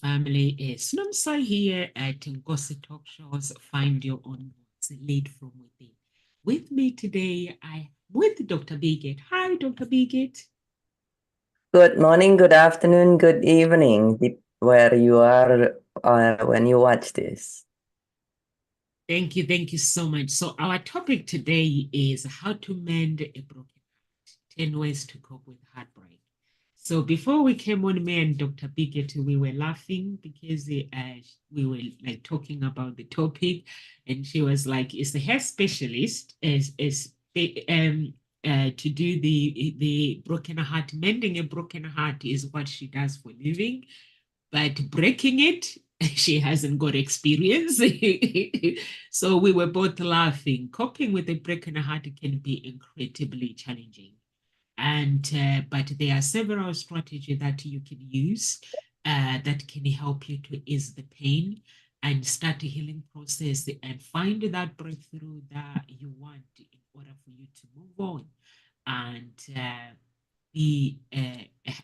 family. It's Nomsa here at Ngosi Talk Shows. Find your own voice, lead from within. With me today, I with Dr. Bigot. Hi, Dr. Bigot. Good morning, good afternoon, good evening, where you are when you watch this. Thank you so much. So our topic today is how to mend a broken heart. 10 ways to cope with heartbreak. So before we came on, me and Dr. Bigot, we were laughing because we were like talking about the topic, and she was like, "Is the hair specialist is to do the broken heart, mending a broken heart is what she does for living, but breaking it." She hasn't got experience. So we were both laughing. Coping with a broken heart can be incredibly challenging, and but there are several strategies that you can use that can help you to ease the pain and start a healing process and find that breakthrough that you want in order for you to move on and be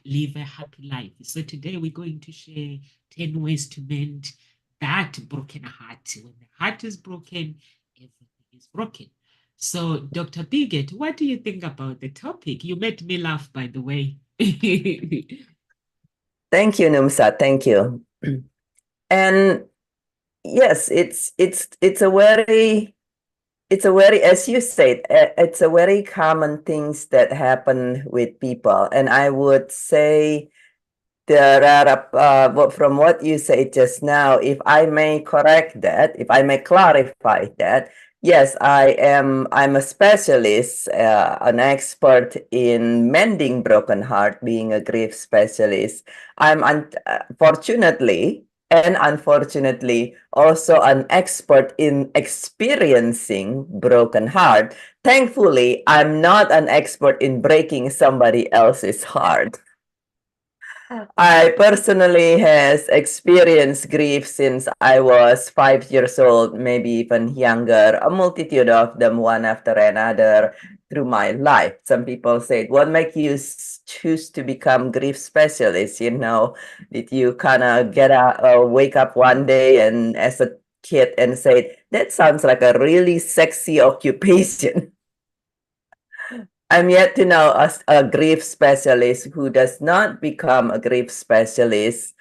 live a happy life. So today we're going to share 10 ways to mend that broken heart. When the heart is broken, everything is broken. So, Dr. Bigot, what do you think about the topic? You made me laugh, by the way. Thank you, Numsa. Thank you. And yes, it's a very, as you said, it's a very common things that happen with people. And I would say there are, from what you said just now, if I may correct that, if I may clarify that, yes, I'm a specialist, an expert in mending broken heart, being a grief specialist. Fortunately and unfortunately also an expert in experiencing broken heart. Thankfully, I'm not an expert in breaking somebody else's heart. I personally has experienced grief since I was 5 years old, maybe even younger, a multitude of them, one after another, through my life. Some people said, what make you choose to become grief specialist? Did you kind of wake up one day and as a kid and say, that sounds like a really sexy occupation? I'm yet to know a grief specialist who does not become a grief specialist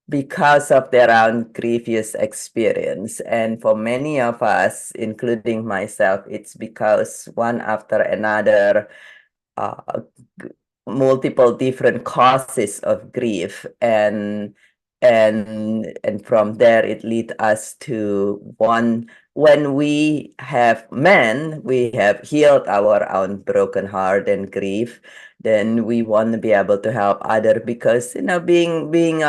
because of their own grievous experience. And for many of us, including myself, it's because one after another, uh, multiple different causes of grief, and from there it leads us to one. When we have we have healed our own broken heart and grief, then we want to be able to help other, because being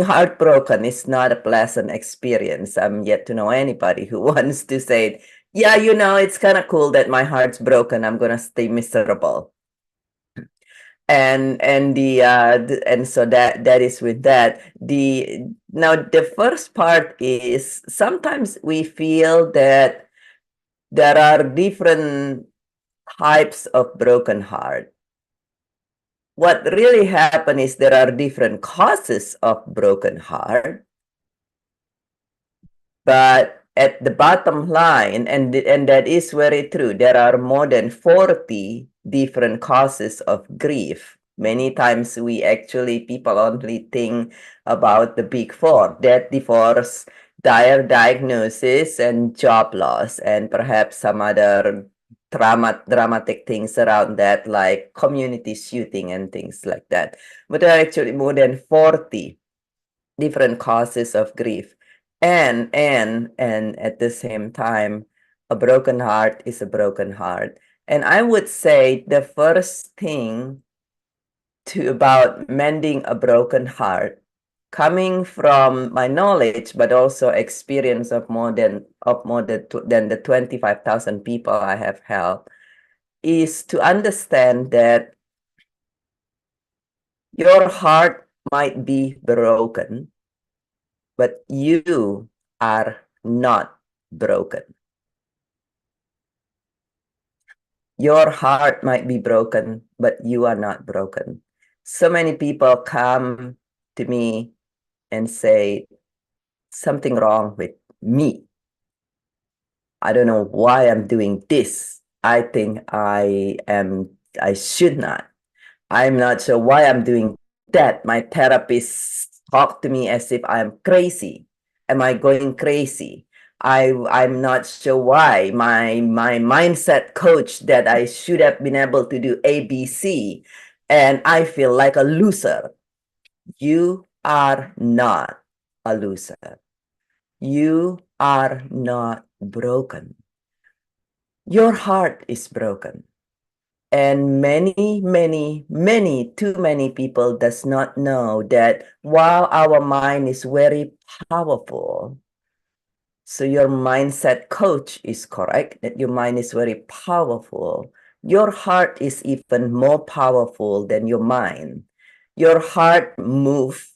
heartbroken is not a pleasant experience. I'm yet to know anybody who wants to say, yeah, it's kind of cool that my heart's broken, I'm gonna stay miserable. And so that is with that. The first part is sometimes we feel that there are different types of broken heart. What really happened is there are different causes of broken heart, but at the bottom line, and that is very true, there are more than 40 different causes of grief. Many times people only think about the big four: death, divorce, dire diagnosis, and job loss, and perhaps some other dramatic things around that, like community shooting and things like that. But there are actually more than 40 different causes of grief. And at the same time, a broken heart is a broken heart. And I would say the first thing about mending a broken heart, coming from my knowledge but also experience of more than the 25,000 people I have helped, is to understand that your heart might be broken, but you are not broken. Your heart might be broken, but you are not broken. So many people come to me and say something wrong with me. I don't know why I'm doing this. I think I should not. I'm not sure why I'm doing that. My therapist talked to me as if I'm crazy. Am I going crazy? I'm not sure why my mindset coach that I should have been able to do ABC, and I feel like a loser. You are not a loser. You are not broken. Your heart is broken. And too many people does not know that while our mind is very powerful, so your mindset coach is correct that your mind is very powerful. Your heart is even more powerful than your mind. Your heart move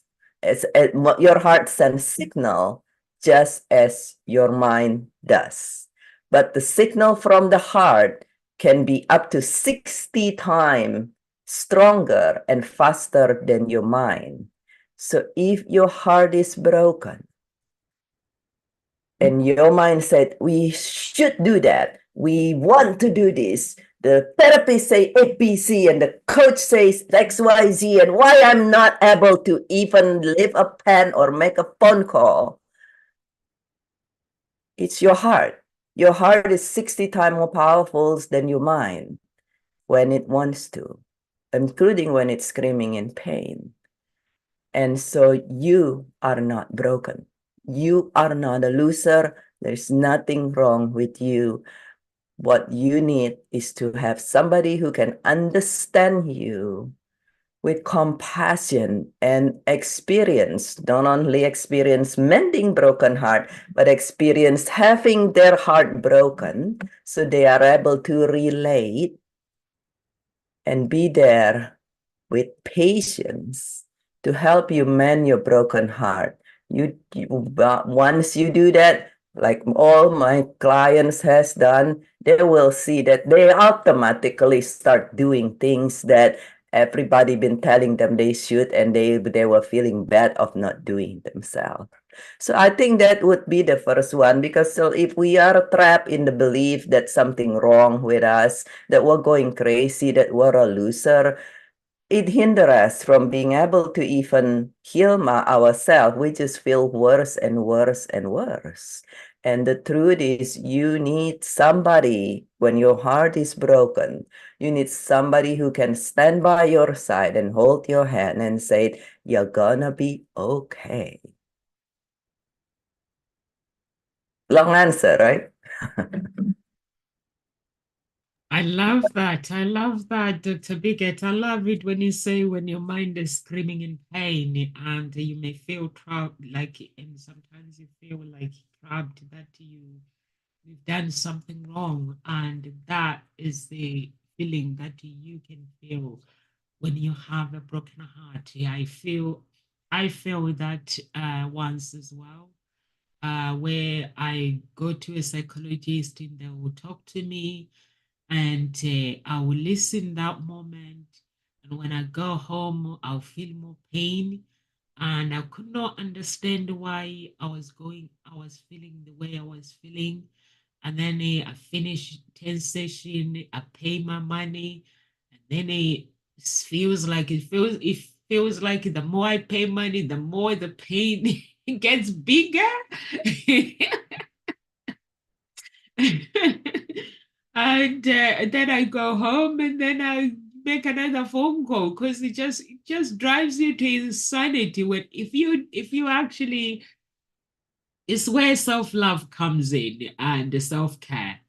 your heart sends signal just as your mind does. But the signal from the heart can be up to 60 times stronger and faster than your mind. So if your heart is broken, and your mind said, we should do that. We want to do this. The therapist say ABC and the coach says XYZ, and why I'm not able to even lift a pen or make a phone call. It's your heart. Your heart is 60 times more powerful than your mind when it wants to, including when it's screaming in pain. And so you are not broken. You are not a loser. There's nothing wrong with you. What you need is to have somebody who can understand you with compassion and experience, not only experience mending broken heart, but experience having their heart broken so they are able to relate and be there with patience to help you mend your broken heart. Once you do that, like all my clients has done, they will see that they automatically start doing things that everybody been telling them they should, and they were feeling bad of not doing themselves. So I think that would be the first one, because so if we are trapped in the belief that something wrong with us, that we're going crazy, that we're a loser, it hinders us from being able to even heal ourselves. We just feel worse and worse and worse. And the truth is, you need somebody when your heart is broken. You need somebody who can stand by your side and hold your hand and say, you're gonna be okay. Long answer, right? I love that. I love that, Dr. Biggett. I love it when you say when your mind is screaming in pain and you may feel trapped, like, and sometimes you feel like trapped that you've done something wrong. And that is the feeling that you can feel when you have a broken heart. Yeah, I feel that once as well, where I go to a psychologist and they will talk to me, and I will listen that moment. And when I go home, I'll feel more pain. And I could not understand why I was feeling the way I was feeling. And then I finish 10 session, I pay my money, and then it feels like the more I pay money, the more the pain gets bigger. And then I go home and then I make another phone call, because it just drives you to insanity. When if you actually, it's where self-love comes in and self-care.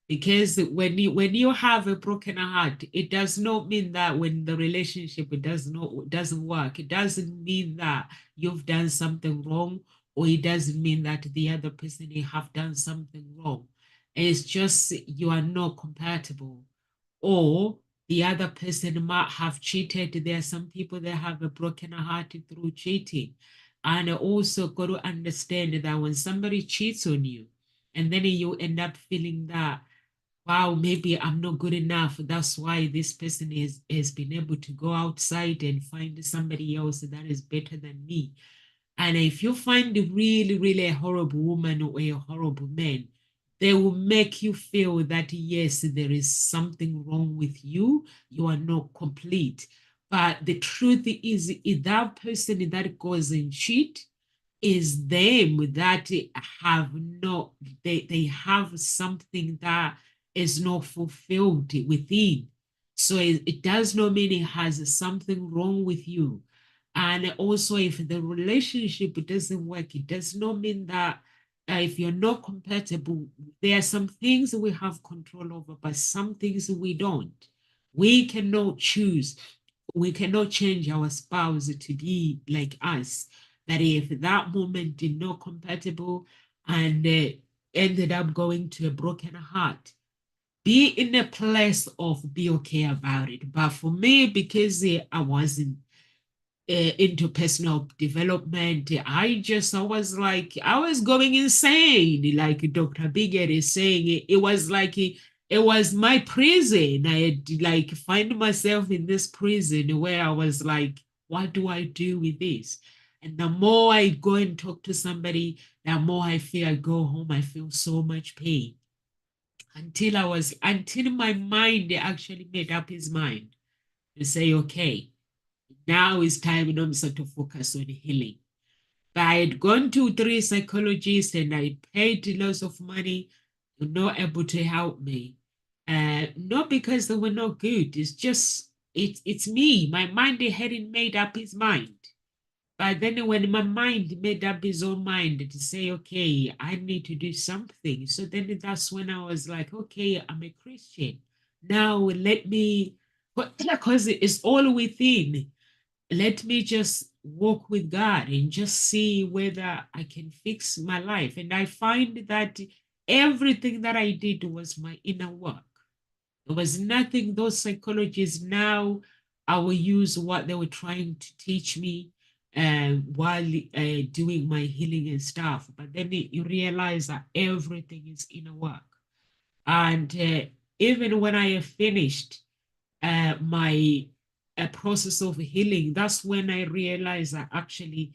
Because when you have a broken heart, it does not mean that when the relationship doesn't work, it doesn't mean that you've done something wrong, or it doesn't mean that the other person have done something wrong. It's just you are not compatible, or the other person might have cheated. There are some people that have a broken heart through cheating. And I also got to understand that when somebody cheats on you, and then you end up feeling that, wow, maybe I'm not good enough. That's why this person has been able to go outside and find somebody else that is better than me. And if you find a really, really horrible woman or a horrible man, they will make you feel that yes, there is something wrong with you. You are not complete. But the truth is, if that person that goes and cheat is them that have not, they have something that is not fulfilled within. So it does not mean it has something wrong with you. And also, if the relationship doesn't work, it does not mean that if you're not compatible, there are some things we have control over, but some things we don't. We cannot choose, we cannot change our spouse to be like us. That if that moment did not compatible and ended up going to a broken heart, be in a place of be okay about it. But for me, because I wasn't into personal development, I was like, I was going insane. Like Dr. Bigot is saying, it was like it was my prison. I had like find myself in this prison where I was like, what do I do with this? And the more I go and talk to somebody, the more I feel I go home, I feel so much pain. Until my mind actually made up his mind to say, okay, now it's time in Omsa to focus on healing. But I had gone to 3 psychologists and I paid lots of money. They're not able to help me. Not because they were not good. It's just it's me. My mind hadn't made up his mind. But then when my mind made up his own mind to say, okay, I need to do something. So then that's when I was like, okay, I'm a Christian. Now let me, because it's all within, let me just walk with God and just see whether I can fix my life. And I find that everything that I did was my inner work. There was nothing those psychologists now, I will use what they were trying to teach me while doing my healing and stuff. But then you realize that everything is inner work. And even when I have finished my process of healing, that's when I realized that actually,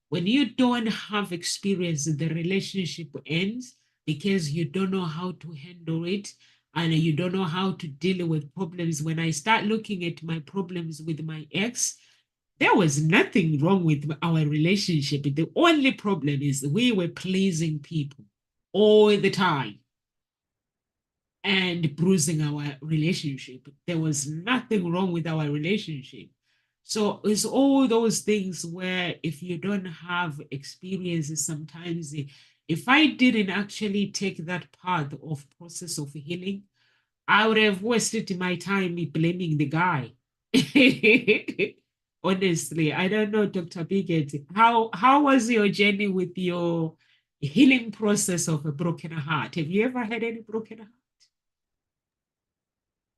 when you don't have experience, the relationship ends because you don't know how to handle it and you don't know how to deal with problems. When I start looking at my problems with my ex, there was nothing wrong with our relationship. The only problem is we were pleasing people all the time and bruising our relationship. There was nothing wrong with our relationship. So it's all those things where if you don't have experiences, sometimes if I didn't actually take that path of process of healing, I would have wasted my time blaming the guy. Honestly, I don't know, Dr. Bigot, how was your journey with your healing process of a broken heart? Have you ever had any broken heart?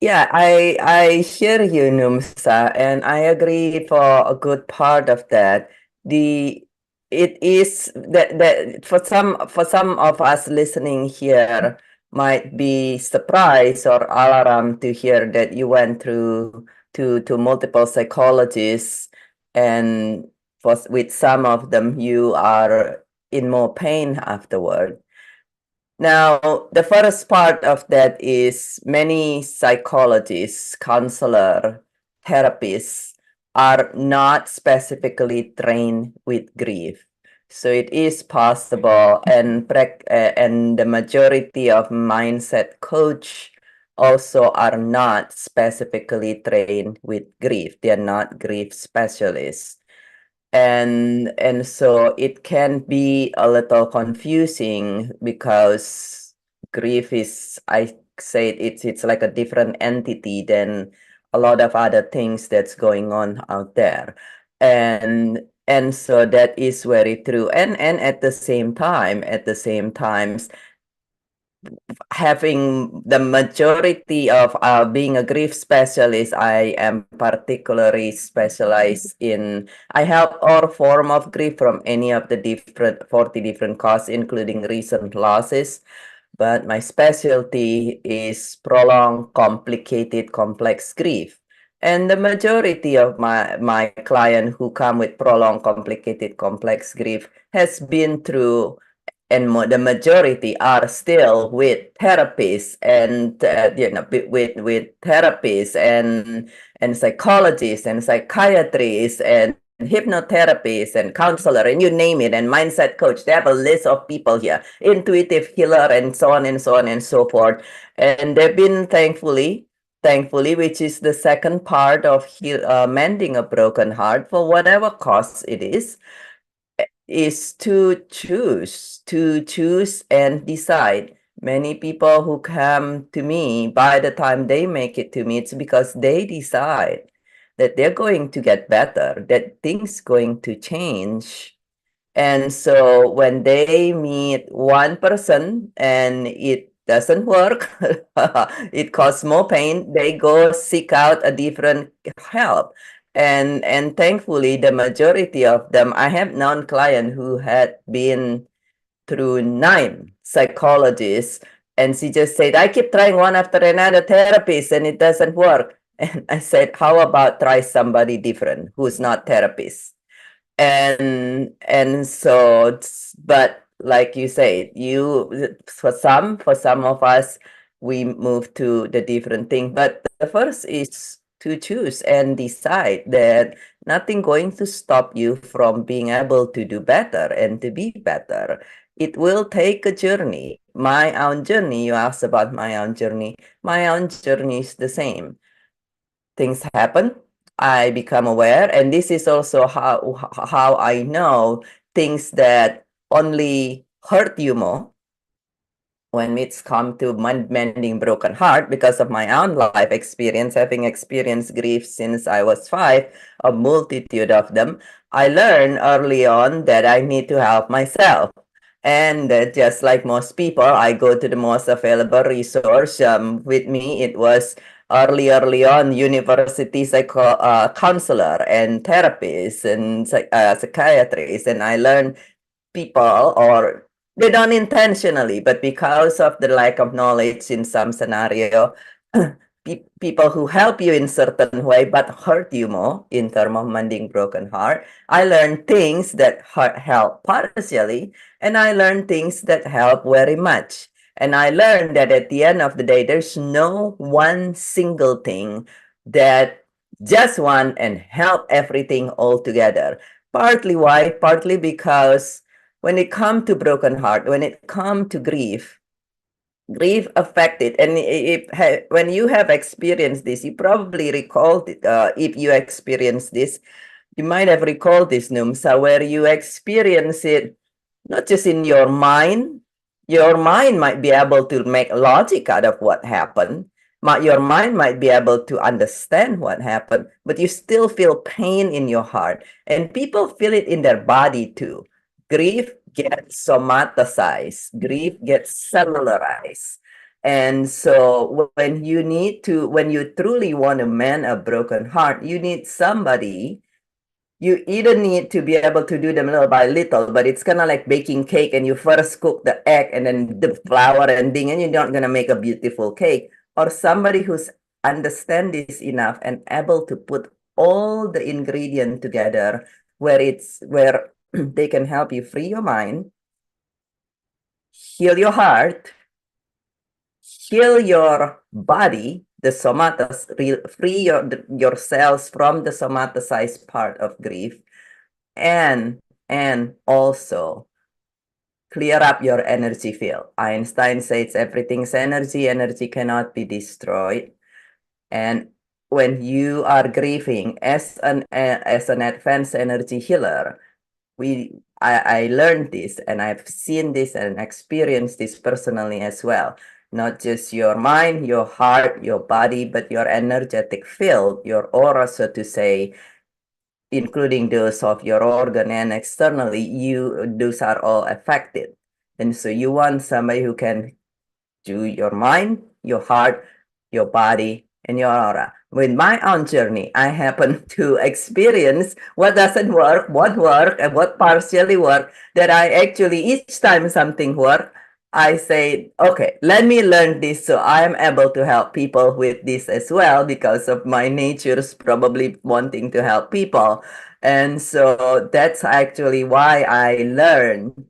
Yeah, I hear you, Numsa, and I agree for a good part of that. The it is that for some of us listening here might be surprised or alarm to hear that you went through to multiple psychologists, and with some of them you are in more pain afterward. Now, the first part of that is many psychologists, counselor, therapists are not specifically trained with grief. So it is possible, and the majority of mindset coach also are not specifically trained with grief. They are not grief specialists, and so it can be a little confusing because grief is, I say, it's like a different entity than a lot of other things that's going on out there. And so that is very true, and at the same time, having the majority of being a grief specialist, I am particularly specialized in, I help all form of grief from any of the different 40 different causes, including recent losses. But my specialty is prolonged, complicated, complex grief. And the majority of my client who come with prolonged, complicated, complex grief has been through, and the majority are still with therapists and with therapists and psychologists and psychiatrists and hypnotherapists and counselor and you name it, and mindset coach. They have a list of people here, intuitive healer and so on and so on and so forth. And they've been thankfully, which is the second part of mending a broken heart, for whatever cause it is to choose and decide. Many people who come to me, by the time they make it to me, it's because they decide that they're going to get better, that things going to change. And so when they meet one person and it doesn't work, it causes more pain, they go seek out a different help. And thankfully, the majority of them, I have known client who had been through 9 psychologists, and she just said, I keep trying one after another therapist and it doesn't work. And I said, how about try somebody different who's not therapist? And so but like you said, for some of us, we move to the different thing, but the first is to choose and decide that nothing going to stop you from being able to do better and to be better. It will take a journey. My own journey, you asked about my own journey. My own journey is the same. Things happen, I become aware, and this is also how I know things that only hurt you more when it's come to mending broken heart, because of my own life experience, having experienced grief since I was 5, a multitude of them. I learned early on that I need to help myself. And just like most people, I go to the most available resource. With me, it was early on university counselor and therapist and psychiatrist. And I learned people, or they don't intentionally, but because of the lack of knowledge in some scenario, people who help you in certain way but hurt you more in terms of mending broken heart. I learned things that help partially, and I learned things that help very much. And I learned that at the end of the day, there's no one single thing that just one and help everything all together. Partly why? Partly because when it comes to broken heart, when it comes to grief affected, and when you have experienced this, you probably recall if you experienced this, you might have recalled this, Numsa, where you experience it not just in your mind. Your mind might be able to make logic out of what happened. Your mind might be able to understand what happened, but you still feel pain in your heart. And people feel it in their body too. Grief gets somaticized, grief gets cellularized. And so when you truly want to mend a broken heart, you need somebody. You either need to be able to do them little by little, but it's kind of like baking cake, and you first cook the egg and then the flour and thing, and you're not going to make a beautiful cake. Or somebody who's understand this enough and able to put all the ingredient together, where they can help you free your mind, heal your heart, heal your body, the somatas, free your cells from the somaticized part of grief, and also clear up your energy field. Einstein says everything's energy. Energy cannot be destroyed. And when you are grieving as an advanced energy healer, I learned this, and I've seen this and experienced this personally as well. Not just your mind, your heart, your body, but your energetic field, your aura, so to say, including those of your organ and externally, those are all affected. And so you want somebody who can do your mind, your heart, your body, and your aura. With my own journey, I happen to experience what doesn't work, what work, and what partially work, that I actually, each time something work, I say, okay, let me learn this so I'm able to help people with this as well because of my nature's probably wanting to help people. And so that's actually why I learned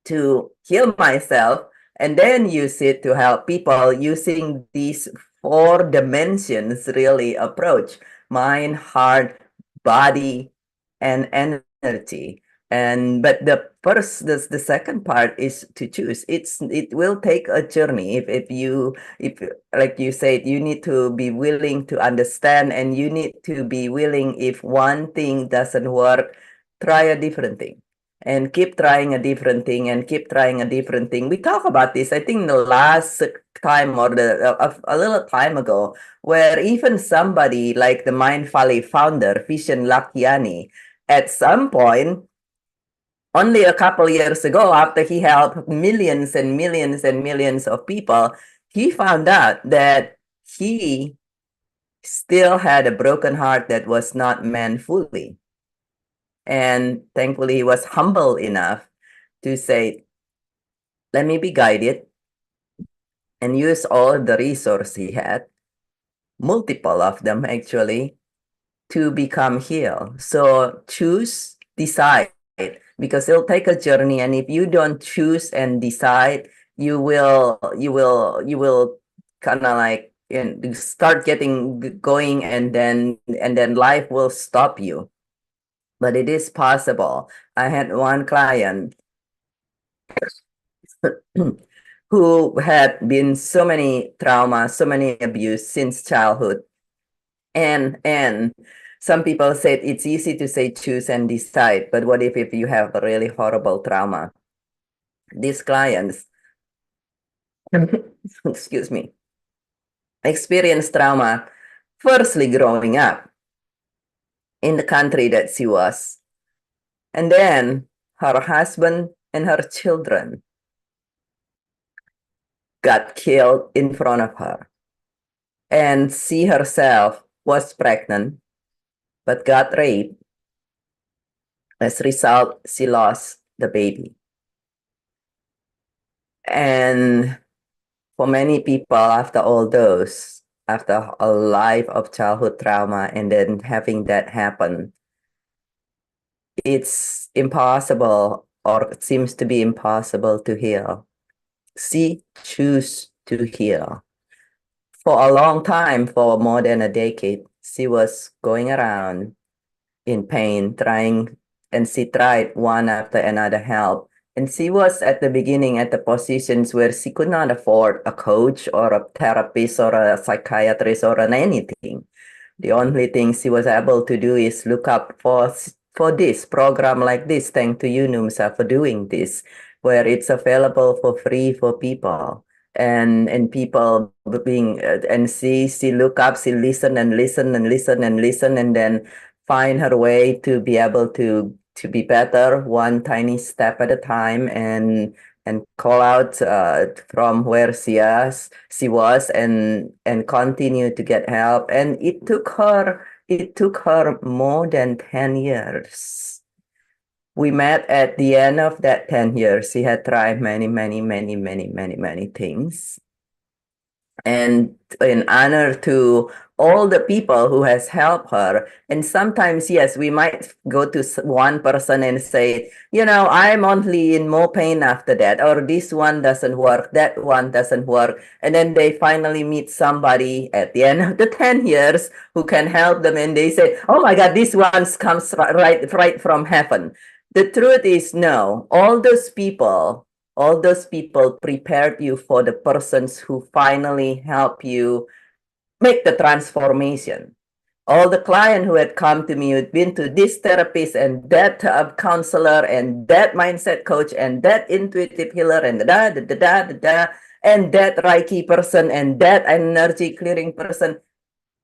to heal myself and then use it to help people using these four dimensions really approach: mind, heart, body, and energy. And but the second part is to choose. It will take a journey. If like you said, you need to be willing to understand, and you need to be willing, if one thing doesn't work, try a different thing and keep trying a different thing and keep trying a different thing. We talk about this, I think, the last time or a little time ago, where even somebody like the Mind Valley founder, Vishen Lakhiani, at some point, only a couple years ago, after he helped millions and millions and millions of people, he found out that he still had a broken heart that was not manned fully. And thankfully, he was humble enough to say, let me be guided, and use all the resource he had, multiple of them actually, to become healed. So choose, decide, because it'll take a journey. And if you don't choose and decide, you will kind of like, start getting going, and then life will stop you. But it is possible. I had one client who had been so many trauma, so many abuse since childhood. And some people said it's easy to say choose and decide, but what if you have a really horrible trauma? These clients, excuse me, experienced trauma, firstly growing up in the country that she was, and then her husband and her children got killed in front of her. And she herself was pregnant, but got raped. As a result, she lost the baby. And for many people, after all those, after a life of childhood trauma, and then having that happen, it's impossible, or it seems to be impossible, to heal. She choose to heal. For a long time, for more than a decade, she was going around in pain, trying, and she tried one after another help. And she was at the beginning at the positions where she could not afford a coach or a therapist or a psychiatrist or an anything. The only thing she was able to do is look up for this program like this. Thank to you, Numsa, for doing this, where it's available for free for people. And people being, and she look up, she listen and listen and listen and listen, and then find her way to be able to be better, one tiny step at a time, and call out from where she was, and continue to get help. And it took her more than 10 years. We met at the end of that 10 years. She had tried many, many, many, many, many, many things. And in honor to all the people who has helped her. And sometimes, yes, we might go to one person and say, I'm only in more pain after that, or this one doesn't work, that one doesn't work. And then they finally meet somebody at the end of the 10 years who can help them. And they say, oh my God, this one comes right from heaven. The truth is, no, all those people prepared you for the persons who finally help you make the transformation. All the client who had come to me, who'd been to this therapist and that counselor and that mindset coach and that intuitive healer and and that Reiki person and that energy clearing person,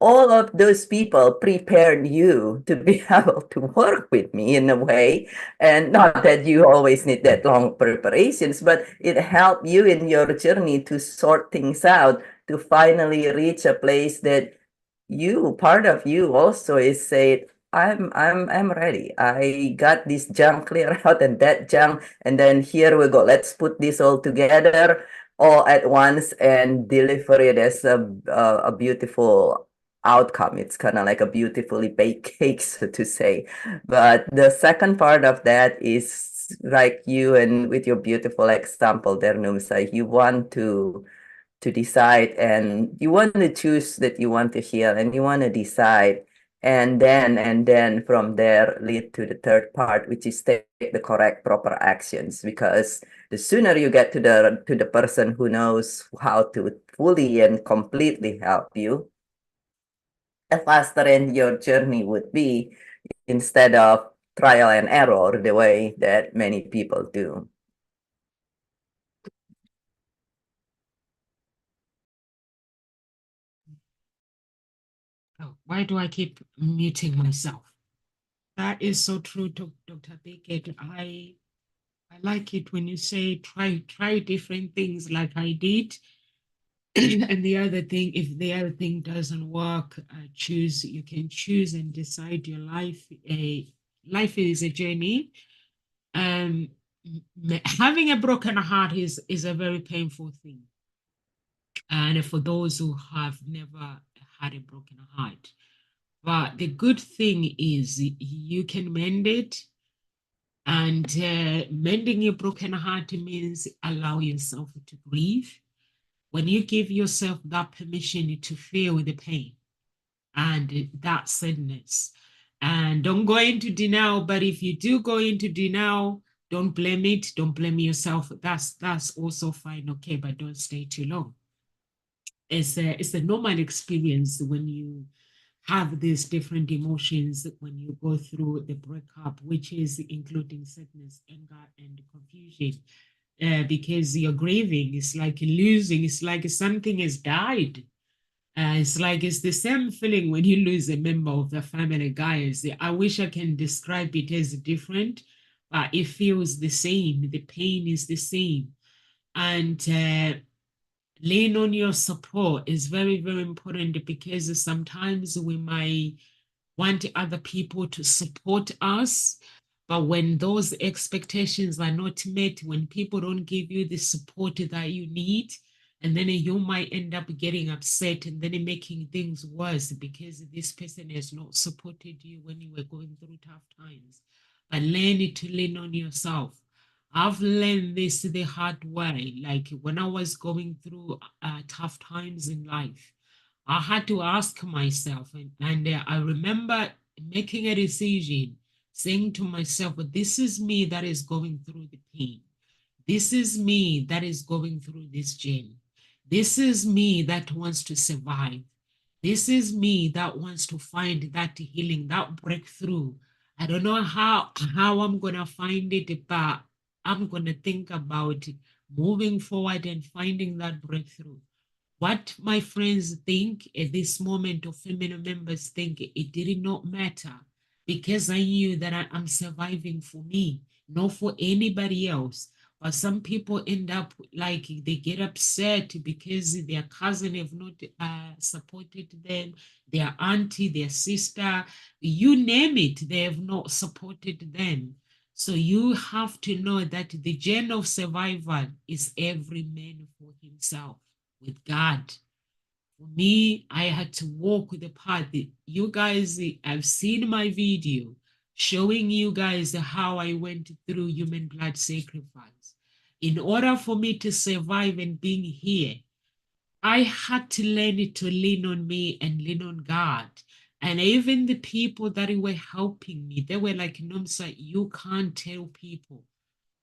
all of those people prepared you to be able to work with me in a way. And not that you always need that long preparations, but it helped you in your journey to sort things out, to finally reach a place that part of you also is say, I'm ready. I got this junk clear out and that junk, and then here we go. Let's put this all together all at once and deliver it as a beautiful outcome. It's kind of like a beautifully baked cake, so to say. But the second part of that is like you and with your beautiful example there, Numsa, you want to decide and you want to choose that you want to heal and you want to decide and then from there lead to the third part, which is take the correct proper actions, because the sooner you get to the person who knows how to fully and completely help you, the faster in your journey would be, instead of trial and error the way that many people do. Oh, why do I keep muting myself? That is so true, Dr. Beckett. I like it when you say try different things like I did. And the other thing, if the other thing doesn't work, choose. You can choose and decide your life. Life is a journey. Um, Having a broken heart is a very painful thing. And for those who have never had a broken heart, but the good thing is you can mend it. And mending your broken heart means allow yourself to grieve. When you give yourself that permission to feel the pain and that sadness, and don't go into denial. But if you do go into denial, don't blame it. Don't blame yourself. That's also fine, okay, but don't stay too long. It's a normal experience when you have these different emotions when you go through the breakup, which is including sadness, anger, and confusion. Because you're grieving, it's like losing, it's like something has died. It's like it's the same feeling when you lose a member of the family, guys. I wish I can describe it as different, but it feels the same. The pain is the same. And lean on your support is very, very important, because sometimes we might want other people to support us. But when those expectations are not met, when people don't give you the support that you need, and then you might end up getting upset and then making things worse because this person has not supported you when you were going through tough times. But learn to lean on yourself. I've learned this the hard way. Like when I was going through tough times in life, I had to ask myself, and I remember making a decision, saying to myself, "But this is me that is going through the pain. This is me that is going through this journey. This is me that wants to survive. This is me that wants to find that healing, that breakthrough. I don't know how I'm gonna find it, but I'm gonna think about moving forward and finding that breakthrough. What my friends think at this moment, or family members think, it did not matter, because I knew that I'm surviving for me, not for anybody else. But some people end up like they get upset because their cousin have not supported them, their auntie, their sister, you name it, they have not supported them. So you have to know that the journey of survival is every man for himself with God. For me, I had to walk the path. You guys have seen my video showing you guys how I went through human blood sacrifice. In order for me to survive and being here, I had to learn to lean on me and lean on God. And even the people that were helping me, they were like, Nomsa, you can't tell people.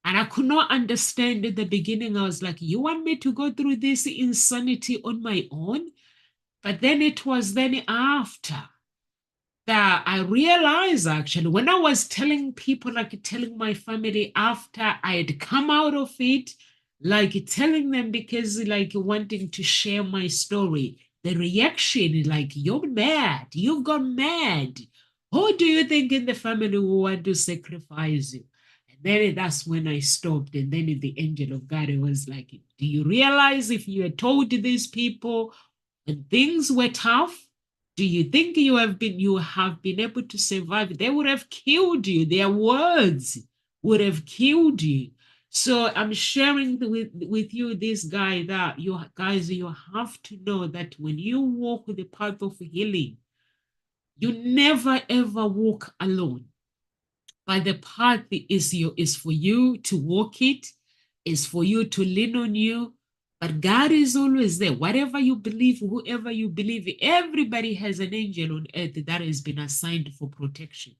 And I could not understand at the beginning. I was like, you want me to go through this insanity on my own? But then it was then after that I realized, actually, when I was telling people, like telling my family after I had come out of it, like telling them because like wanting to share my story, the reaction, like, you're mad, you've gone mad. Who do you think in the family will want to sacrifice you? And then that's when I stopped. And then the angel of God was like, do you realize if you had told these people and things were tough, Do you think you have been able to survive? They would have killed you. Their words would have killed you. So I'm sharing with you this guy that you guys, you have to know that when you walk with the path of healing, you never ever walk alone. But the path is for you to walk it, is for you to lean on you. But God is always there. Whatever you believe, whoever you believe, everybody has an angel on earth that has been assigned for protection.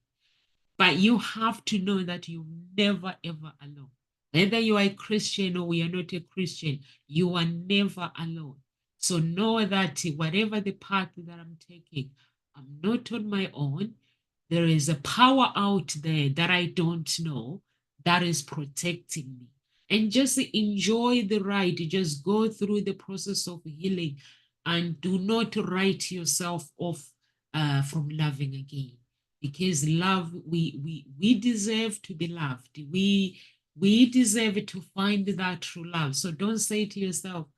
But you have to know that you're never ever alone. Whether you are a Christian or you are not a Christian, you are never alone. So know that whatever the path that I'm taking, I'm not on my own. There is a power out there that I don't know that is protecting me. And just enjoy the ride. Just go through the process of healing and do not write yourself off from loving again. Because love, we deserve to be loved. We deserve to find that true love. So don't say to yourself,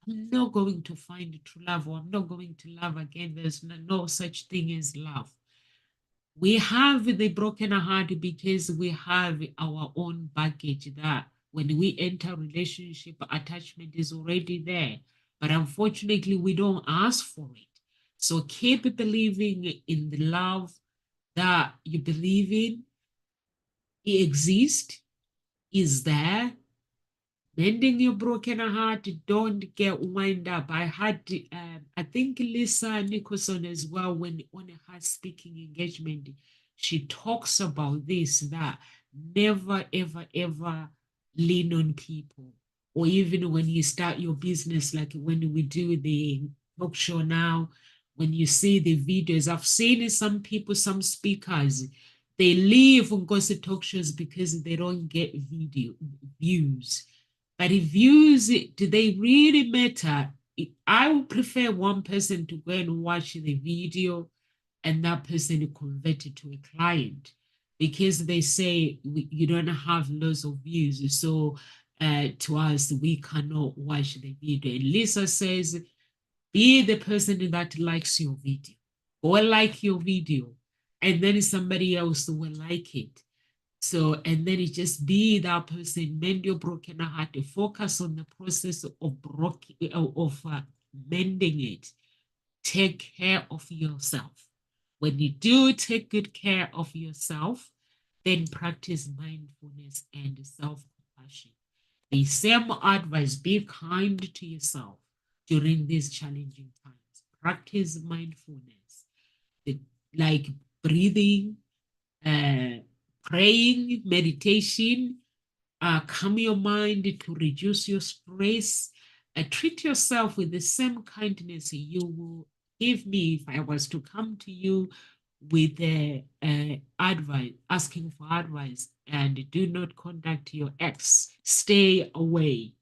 I'm not going to find true love, or I'm not going to love again. There's no such thing as love. We have the broken heart because we have our own baggage that when we enter relationship, attachment is already there. But unfortunately, we don't ask for it. So keep believing in the love that you believe in. It exists, is there. Mending your broken heart, don't get wind up. I think Lisa Nicholson as well, when on her speaking engagement, she talks about this, that never, ever, ever lean on people. Or even when you start your business, like when we do the talk show now, when you see the videos, I've seen some people, some speakers, they leave on gossip talk shows because they don't get video views. But if views, do they really matter? I would prefer one person to go and watch the video and that person convert it to a client, because they say you don't have lots of views. So to us, we cannot watch the video. And Lisa says, be the person that likes your video. Go like your video, and then somebody else will like it. So, and then it just be that person, mend your broken heart, focus on the process of mending it. Take care of yourself. When you do take good care of yourself, then practice mindfulness and self-compassion. The same advice, be kind to yourself during these challenging times. Practice mindfulness, like breathing, uh, praying, meditation, calm your mind to reduce your stress. Treat yourself with the same kindness you will give me if I was to come to you with advice, asking for advice, and do not contact your ex. Stay away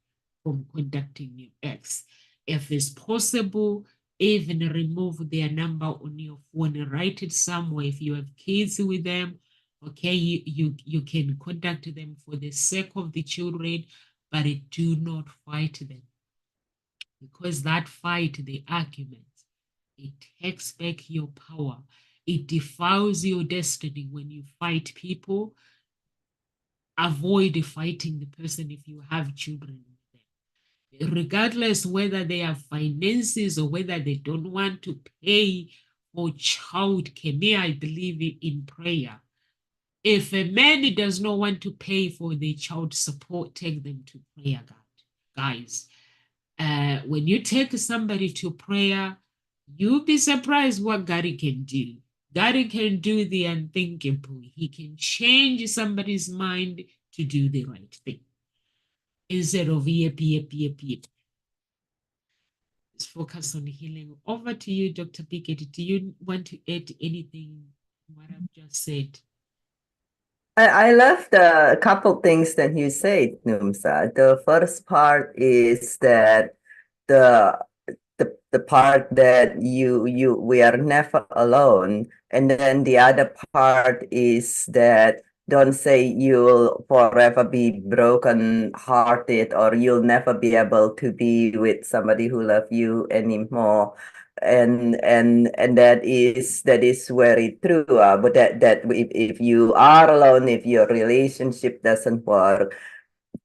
from contacting your ex. If it's possible, even remove their number on your phone, write it somewhere. If you have kids with them, okay, you can contact them for the sake of the children, but do not fight them, because that fight, the argument, it takes back your power. It defiles your destiny. When you fight people, avoid fighting the person if you have children with them. Regardless whether they have finances or whether they don't want to pay for child care. Me, I believe in prayer. If a man does not want to pay for the child support, take them to prayer, God. Guys, when you take somebody to prayer, you'll be surprised what God can do. God can do the unthinkable. He can change somebody's mind to do the right thing instead of yep, yep, yep, yep. Let's focus on healing. Over to you, Dr. Pickett. Do you want to add anything to what I've just said? I love the couple things that you said, Numsa. The first part is that the the part that you we are never alone, and then the other part is that don't say you'll forever be broken hearted or you'll never be able to be with somebody who love you anymore. and that is very true. But that if you are alone, if your relationship doesn't work,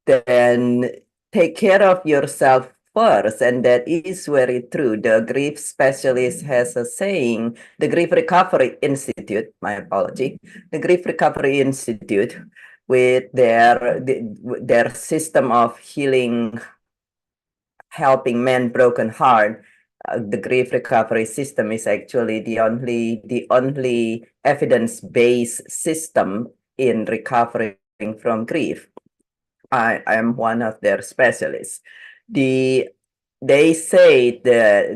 then take care of yourself first. And that is very true. The grief specialist has a saying, the Grief Recovery Institute, my apology, the Grief Recovery Institute, with their system of healing, helping men broken heart. The grief recovery system is actually the only evidence-based system in recovering from grief. I am one of their specialists. The They say that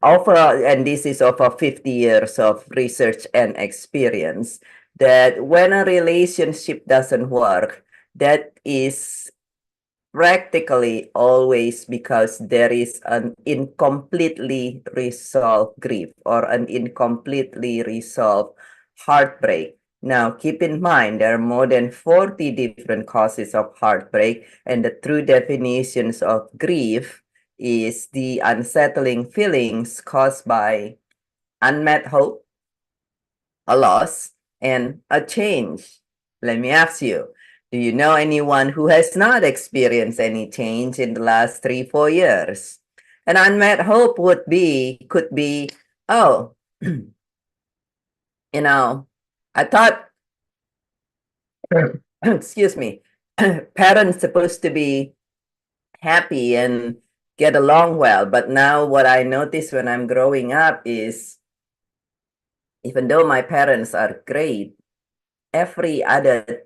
over, and this is over 50 years of research and experience, that when a relationship doesn't work, that is practically always because there is an incompletely resolved grief or an incompletely resolved heartbreak. Now, keep in mind, there are more than 40 different causes of heartbreak, and the true definitions of grief is the unsettling feelings caused by unmet hope, a loss, and a change. Let me ask you, do you know anyone who has not experienced any change in the last 3, 4 years? An unmet hope could be, oh, I thought, excuse me, parents supposed to be happy and get along well. But now what I notice when I'm growing up is, even though my parents are great, every other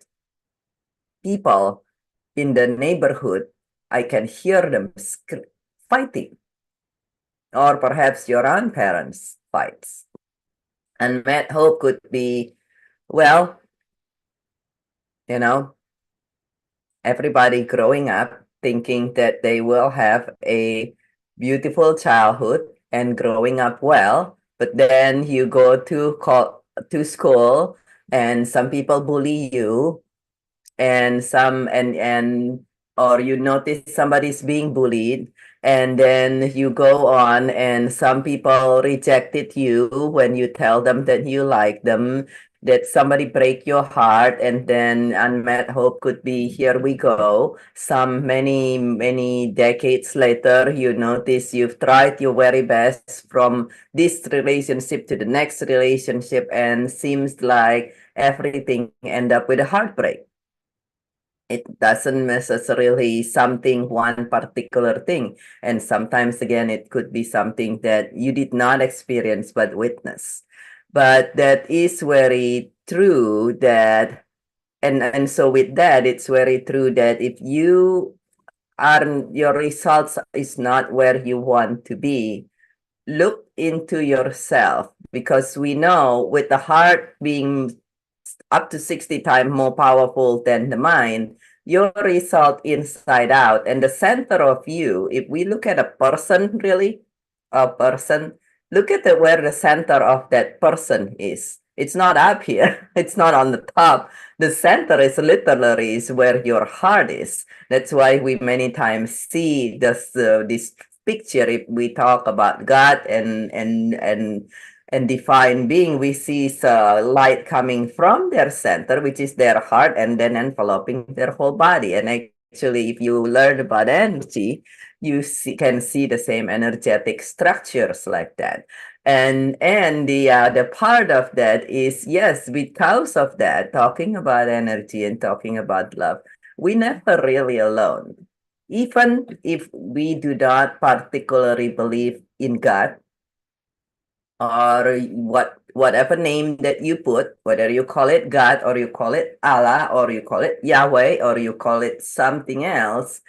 people in the neighborhood, I can hear them fighting, or perhaps your own parents fights. Unmet hope could be, well, you know, everybody growing up thinking that they will have a beautiful childhood and growing up well, but then you go to school and some people bully you, and or you notice somebody's being bullied, and then you go on and some people rejected you when you tell them that you like them, that somebody break your heart, and then unmet hope could be, here we go, some many decades later, you notice you've tried your very best from this relationship to the next relationship, and seems like everything end up with a heartbreak. It doesn't necessarily something one particular thing, and sometimes again it could be something that you did not experience but witness. But that is very true that, and so with that, it's very true that if your results is not where you want to be, look into yourself, because we know with the heart being up to 60 times more powerful than the mind, your result inside out. And the center of you, if we look at a person, really, a person, look at where the center of that person is. It's not up here. It's not on the top. The center is literally is where your heart is. That's why we many times see this picture. If we talk about God and divine being, we see light coming from their center, which is their heart, and then enveloping their whole body. And actually, if you learn about energy, you can see the same energetic structures like that. And the part of that is, yes, because of that, talking about energy and talking about love, we never really alone. Even if we do not particularly believe in God, or whatever name that you put, whether you call it God or you call it Allah or you call it Yahweh or you call it something else,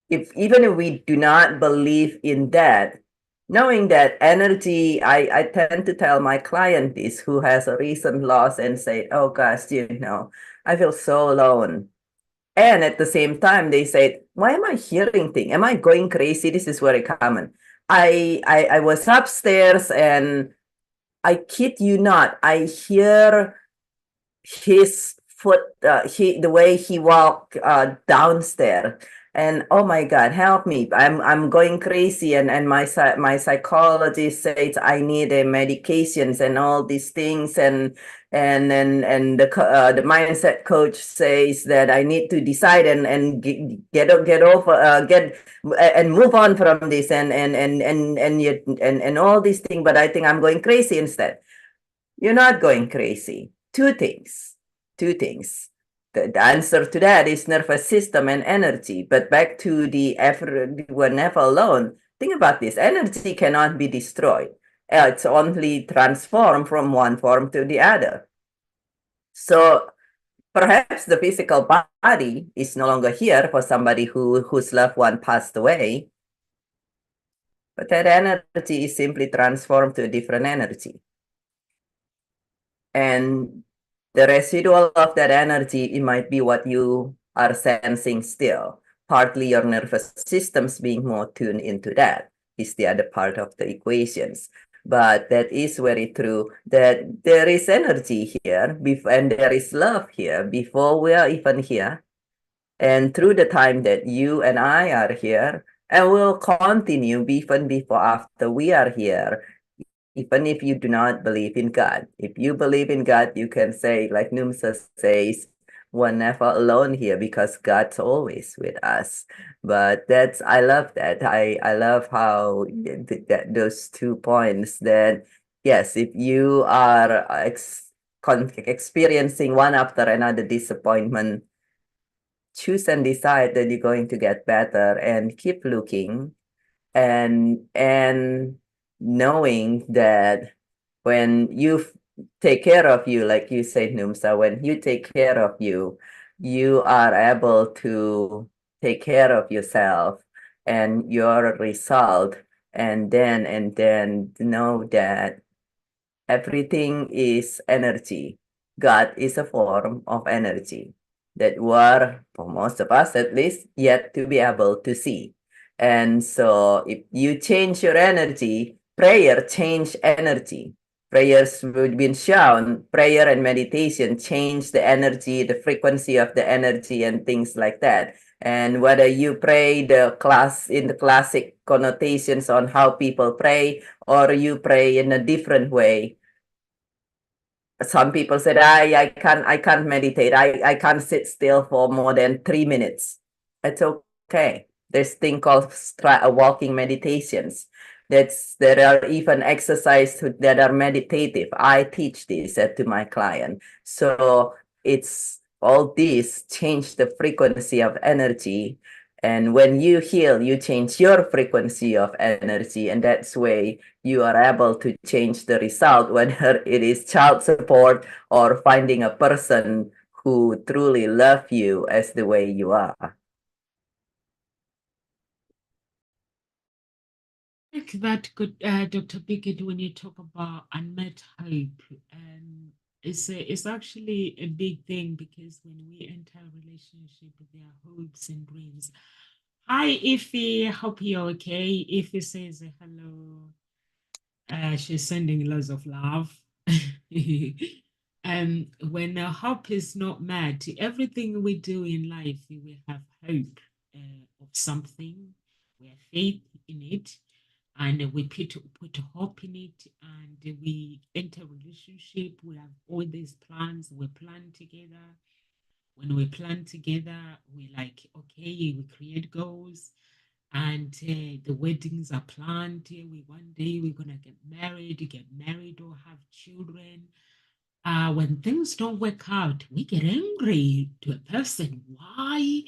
even if we do not believe in that, knowing that energy, I tend to tell my client this who has a recent loss and say, oh gosh, I feel so alone. And at the same time, they said, why am I hearing things? Am I going crazy? This is very common. I was upstairs and I kid you not, I hear his foot, the way he walked downstairs. and oh my God, help me. I'm going crazy, and my psychologist says I need a medications and all these things, and the mindset coach says that I need to decide and get over get and move on from this and all these things. But I think I'm going crazy instead. You're not going crazy. Two things. Two things. The answer to that is nervous system and energy. But back to the effort, we're never alone. Think about this. Energy cannot be destroyed. It's only transformed from one form to the other. So perhaps the physical body is no longer here for somebody whose loved one passed away, but that energy is simply transformed to a different energy. And the residual of that energy, it might be what you are sensing still. Partly your nervous system's being more tuned into that is the other part of the equations. But that is very true that there is energy here and there is love here before we are even here. And through the time that you and I are here, and will continue even before after we are here, even if you do not believe in God. If you believe in God, you can say, like Numsa says, we're never alone here because God's always with us. But I love that. I love how those 2 points that, yes, if you are experiencing one after another disappointment, choose and decide that you're going to get better and keep looking and knowing that when you take care of you, like you said, Numsa, when you take care of you, you are able to take care of yourself and your result, and then know that everything is energy. God is a form of energy that we're, for most of us at least, yet to be able to see. And so if you change your energy, prayer change energy. Prayers would been shown, prayer and meditation change the energy, the frequency of the energy and things like that. And whether you pray the class in the classic connotations on how people pray, or you pray in a different way, some people said I can't meditate. I can't sit still for more than 3 minutes. It's okay. There's thing called walking meditations. There are even exercises that are meditative. I teach this to my client. So it's all this change the frequency of energy. And when you heal, you change your frequency of energy, and that's way you are able to change the result, whether it is child support or finding a person who truly love you as the way you are. Like that, good, Dr. Bickett, when you talk about unmet hope, it's actually a big thing because when we enter a relationship, there are hopes and dreams. Hi, Ify. Hope you're okay. Ify says hello. She's sending lots of love. When hope is not met, everything we do in life, we have hope of something. We have faith in it, and we put hope in it, and we enter relationship. We have all these plans. We plan together. When we plan together, we like, okay, we create goals, and the weddings are planned. We one day we're gonna get married or have children. When things don't work out, we get angry to a person. Why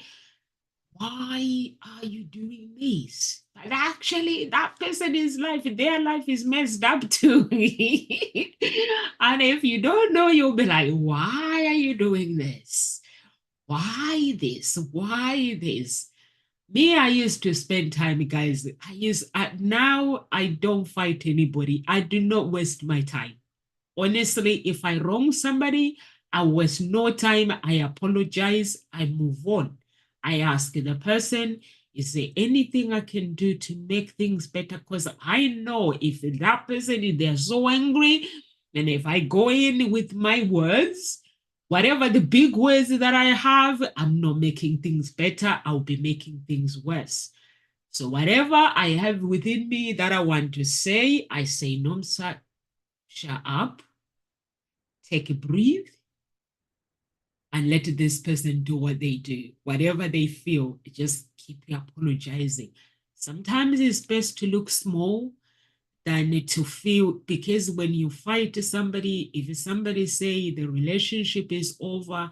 are you doing this? But actually, that person is life, their life is messed up too. And if you don't know, you'll be like, why are you doing this? Why this? Why this? Me, I used to spend time, guys. Now I don't fight anybody. I do not waste my time. Honestly, if I wrong somebody, I waste no time. I apologize. I move on. I ask the person, is there anything I can do to make things better? Because I know if that person, if they're so angry, and if I go in with my words, Whatever the big words that I have, I'm not making things better. I'll be making things worse. So whatever I have within me that I want to say, I say, Nomsa, shut up, take a breathe, and let this person do what they do. Whatever they feel, just keep apologizing. Sometimes it's best to look small than to feel, because when you fight somebody, if somebody say the relationship is over,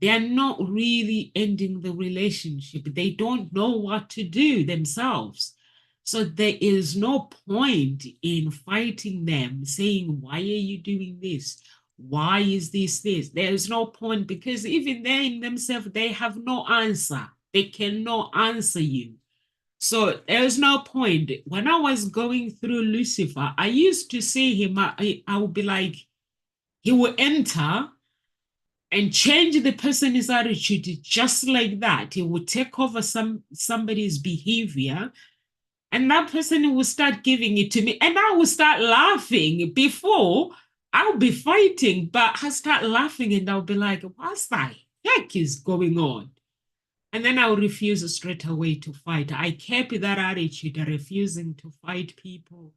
they are not really ending the relationship. They don't know what to do themselves. So there is no point in fighting them, saying, why are you doing this? Why is this this? There's no point, because even they in themselves, they have no answer. They cannot answer you. So there's no point. When I was going through Lucifer, I used to see him, I would be like, he will enter and change the person's attitude just like that. He will take over somebody's behavior, and that person will start giving it to me, and I will start laughing. Before, I'll be fighting, but I start laughing, and I'll be like, what's the heck is going on? And then I'll refuse straight away to fight. I kept that attitude, refusing to fight people.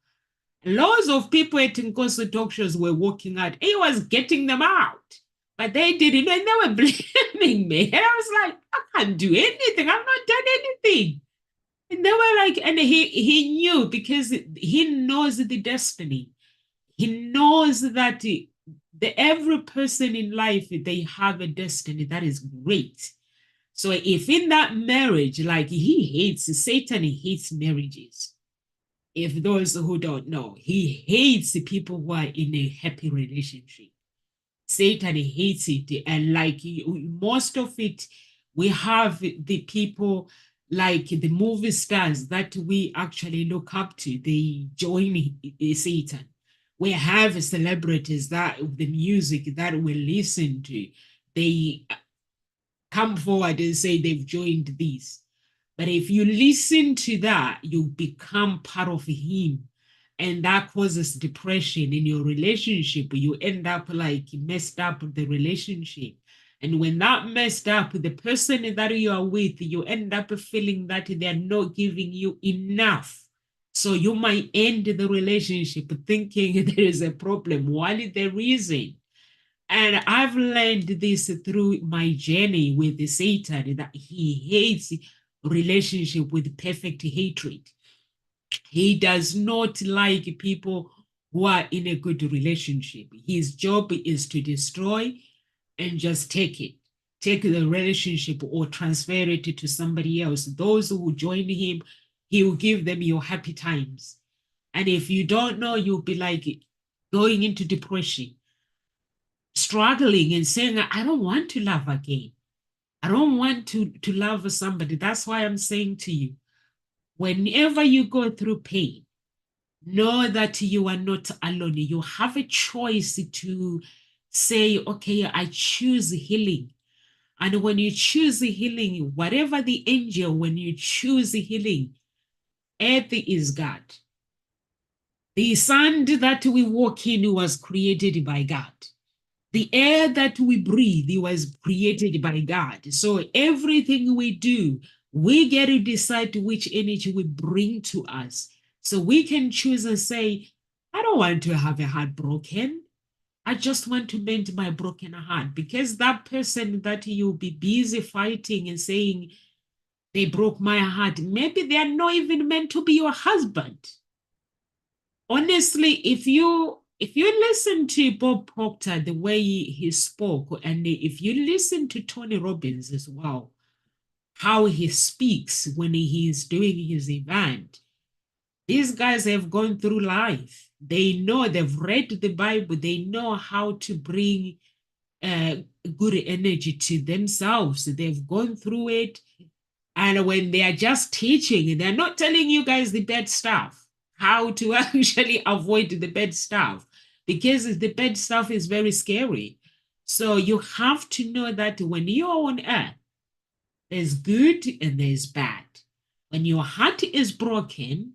Lots of people at Nkosi talk shows were walking out. He was getting them out, but they didn't, and they were blaming me. And I was like, I can't do anything. I've not done anything. And they were like, and he knew, because he knows the destiny. He knows that every person in life, they have a destiny that is great. So if in that marriage, like he hates, Satan hates marriages. If those who don't know, he hates the people who are in a happy relationship. Satan hates it. And like most of it, we have the people like the movie stars that we actually look up to. They join Satan. We have celebrities that the music that we listen to, they come forward and say they've joined this. But if you listen to that, you become part of him. And that causes depression in your relationship. You end up like messed up the relationship. And when that messed up, the person that you are with, you end up feeling that they're not giving you enough. So you might end the relationship thinking there is a problem while there isn't. And I've learned this through my journey with Satan, that he hates relationship with perfect hatred. He does not like people who are in a good relationship. His job is to destroy and just take it. Take the relationship or transfer it to somebody else. Those who join him, he will give them your happy times. And if you don't know, you'll be like going into depression, struggling and saying, I don't want to love again. I don't want to love somebody. That's why I'm saying to you, whenever you go through pain, know that you are not alone. You have a choice to say, okay, I choose healing. And when you choose healing, whatever the angel, when you choose healing, earth is God. The sand that we walk in was created by God. The air that we breathe, it was created by God. So everything we do, we get to decide which energy we bring to us. So we can choose and say, I don't want to have a heart broken. I just want to mend my broken heart, because that person that you'll be busy fighting and saying they broke my heart, maybe they are not even meant to be your husband. Honestly, if you listen to Bob Proctor, the way he spoke, and if you listen to Tony Robbins as well, how he speaks when he is doing his event, these guys have gone through life. They know, they've read the Bible. They know how to bring good energy to themselves. They've gone through it. And when they are just teaching, they're not telling you guys the bad stuff, how to actually avoid the bad stuff, because the bad stuff is very scary. So you have to know that when you're on earth, there's good and there's bad. When your heart is broken,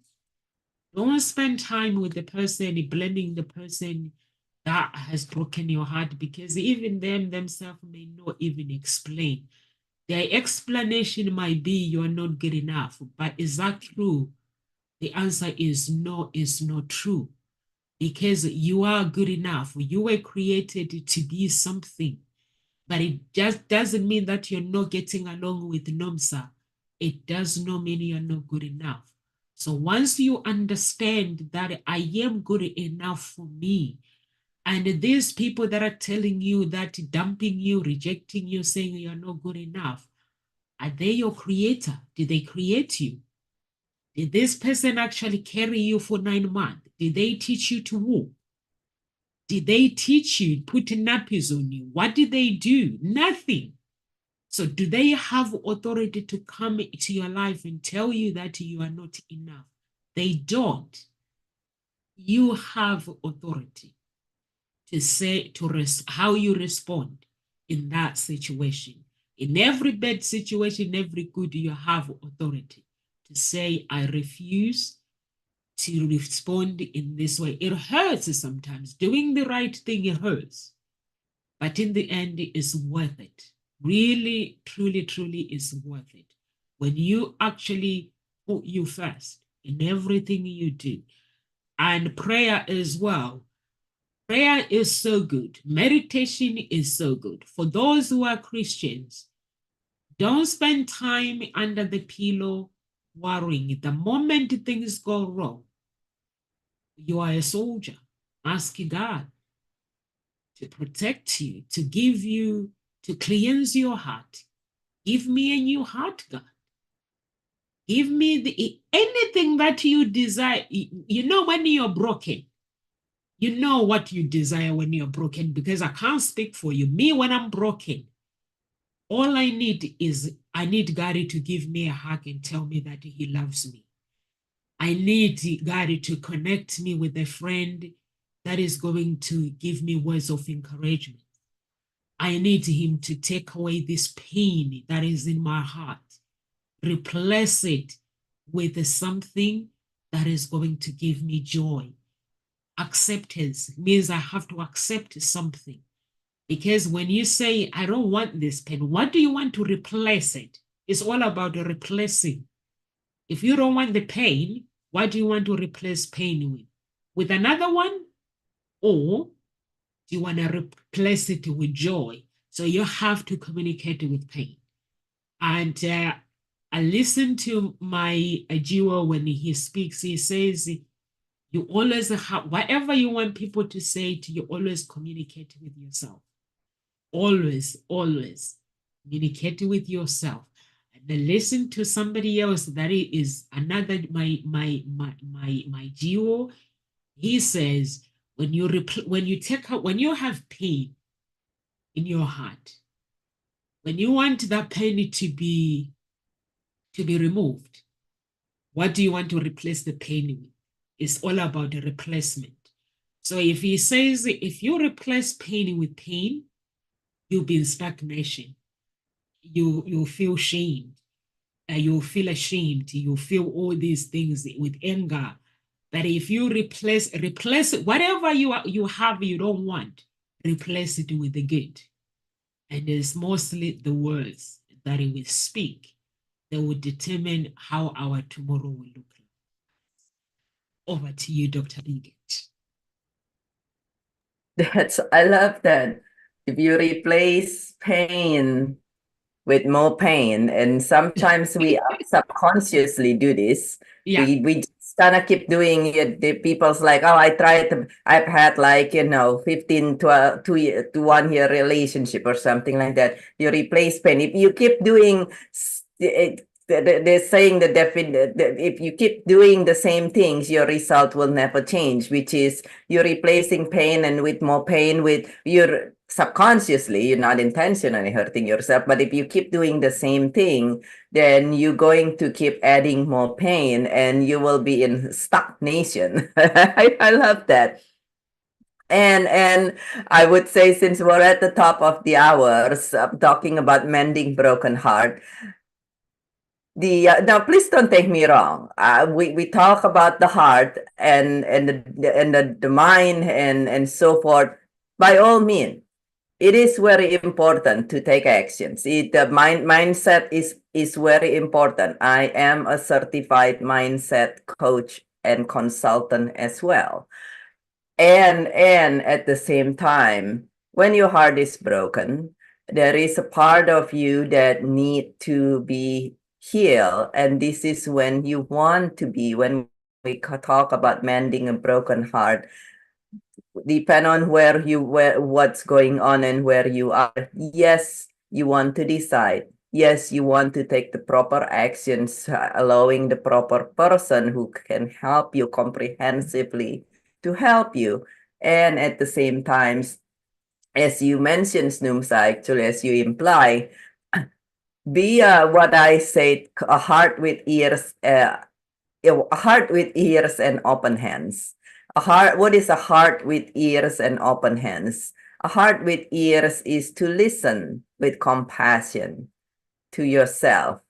don't spend time with the person, blaming the person. that has broken your heart, because even them themselves may not even explain. Their explanation might be you're not good enough, but is that true? The answer is no, it's not true, because you are good enough. You were created to be something, but it just doesn't mean that you're not getting along with NOMSA. It does not mean you're not good enough. So once you understand that I am good enough for me, and these people that are telling you that, dumping you, rejecting you, saying you're not good enough, are they your creator? Did they create you? Did this person actually carry you for 9 months? Did they teach you to walk? Did they teach you, put nappies on you? What did they do? Nothing. So do they have authority to come into your life and tell you that you are not enough? They don't. You have authority to say, how you respond in that situation. In every bad situation, every good, you have authority to say, I refuse to respond in this way. It hurts sometimes. Doing the right thing, it hurts. But in the end, it's worth it. Really, truly, truly is worth it. When you actually put you first in everything you do. And prayer as well. Prayer is so good. Meditation is so good. For those who are Christians, don't spend time under the pillow worrying. The moment things go wrong, you are a soldier. Ask God to protect you, to give you, to cleanse your heart. Give me a new heart, God. Give me anything that you desire. You know, when you're broken, you know what you desire when you're broken, because I can't speak for you. Me, when I'm broken, all I need is I need God to give me a hug and tell me that He loves me. I need God to connect me with a friend that is going to give me words of encouragement. I need Him to take away this pain that is in my heart, replace it with something that is going to give me joy. Acceptance means I have to accept something. Because when you say, I don't want this pain, what do you want to replace it? It's all about replacing. If you don't want the pain, what do you want to replace pain with? With another one? Or do you want to replace it with joy? So you have to communicate with pain. And I listen to my Ajiwa when he speaks. He says, you always have, whatever you want people to say to you, always communicate with yourself. Always, always communicate with yourself. And then listen to somebody else that is another, my Geo. He says, when when you have pain in your heart, when you want that pain to be removed, what do you want to replace the pain with? It's all about the replacement. So if he says, if you replace pain with pain, you'll be in stagnation. You feel shamed. You'll feel ashamed. You'll feel all these things with anger. But if you replace it, whatever you have you don't want, replace it with the good. And it's mostly the words that we speak that will determine how our tomorrow will look like. Over to you, Dr. Biggett. I love that. If you replace pain with more pain, and sometimes we subconsciously do this. Yeah. We just kind of keep doing it. The people's like, oh, I've had like, 15 to 1 year relationship or something like that. You replace pain. If you keep doing it, they're saying that if you keep doing the same things, your result will never change, which is you're replacing pain, and with more pain, with your subconsciously, you're not intentionally hurting yourself. But if you keep doing the same thing, then you're going to keep adding more pain, and you will be in stagnation. I love that. And I would say, since we're at the top of the hours, talking about mending broken heart, now please don't take me wrong. We talk about the heart and the mind and so forth. By all means, it is very important to take actions. The mindset is very important. I am a certified mindset coach and consultant as well. And at the same time, when your heart is broken, there is a part of you that need to be healed, and this is when you want to be. When we talk about mending a broken heart, depend on where what's going on and where you are. Yes, you want to decide. Yes, you want to take the proper actions, allowing the proper person who can help you comprehensively to help you. And at the same time, as you mentioned, Snoomsa, actually, as you imply, be what I said, a heart with ears, a heart with ears and open hands. A heart, what is a heart with ears and open hands? A heart with ears is to listen with compassion to yourself.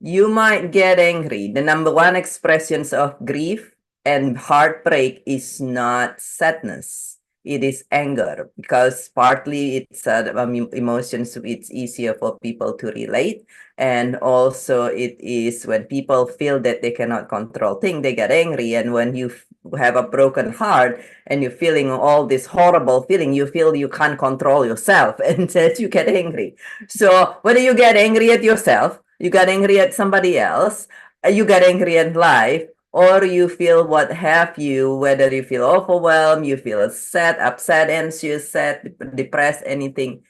You might get angry. The number one expressions of grief and heartbreak is not sadness. It is anger, because partly it's emotions. It's easier for people to relate, and also it is when people feel that they cannot control things, they get angry. And when you have a broken heart and you're feeling all this horrible feeling, you feel you can't control yourself, and that you get angry. So whether you get angry at yourself, you got angry at somebody else, you got angry at life, or you feel what have you, whether you feel overwhelmed, you feel sad, upset, anxious, sad, depressed, anything.